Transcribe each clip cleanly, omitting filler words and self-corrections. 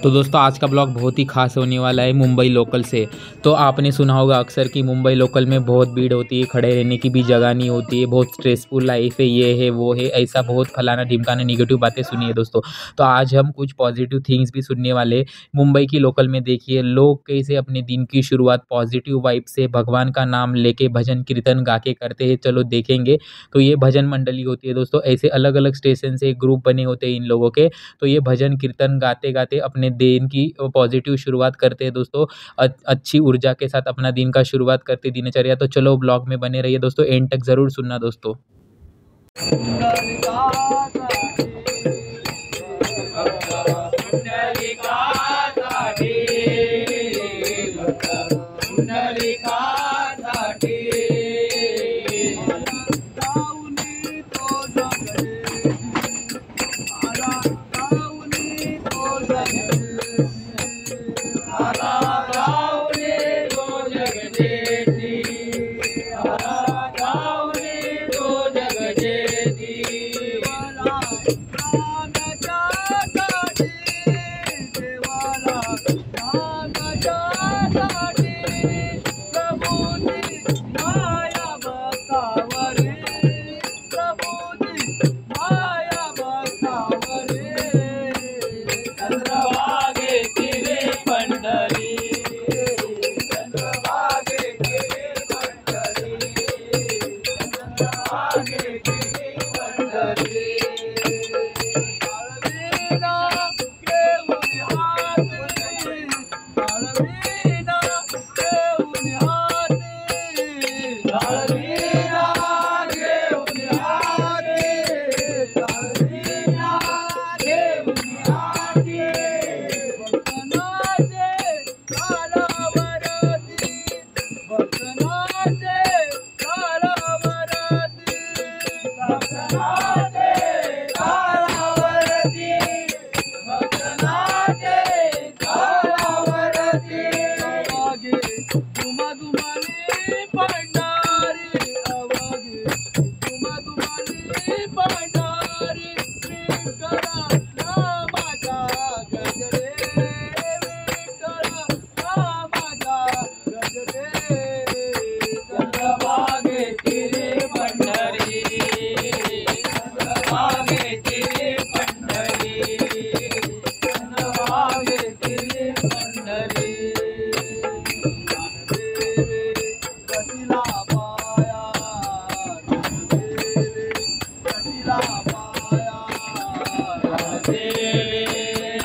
तो दोस्तों आज का ब्लॉग बहुत ही खास होने वाला है मुंबई लोकल से। तो आपने सुना होगा अक्सर कि मुंबई लोकल में बहुत भीड़ होती है, खड़े रहने की भी जगह नहीं होती है, बहुत स्ट्रेसफुल लाइफ है, ये है वो है, ऐसा बहुत फलाना ढिमकाना नेगेटिव बातें सुनी है दोस्तों। तो आज हम कुछ पॉजिटिव थिंग्स भी सुनने वाले। मुंबई की लोकल में देखिए लोग कैसे अपने दिन की शुरुआत पॉजिटिव वाइब से भगवान का नाम लेके भजन कीर्तन गा के करते हैं। चलो देखेंगे। तो ये भजन मंडली होती है दोस्तों, ऐसे अलग अलग स्टेशन से ग्रुप बने होते हैं इन लोगों के। तो ये भजन कीर्तन गाते गाते अपने दिन की पॉजिटिव शुरुआत करते हैं दोस्तों। अच्छी ऊर्जा के साथ अपना दिन का शुरुआत करते दिनचर्या। तो चलो ब्लॉग में बने रहिए दोस्तों, एंड तक ज़रूर सुनना दोस्तों।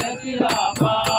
Ratilaapa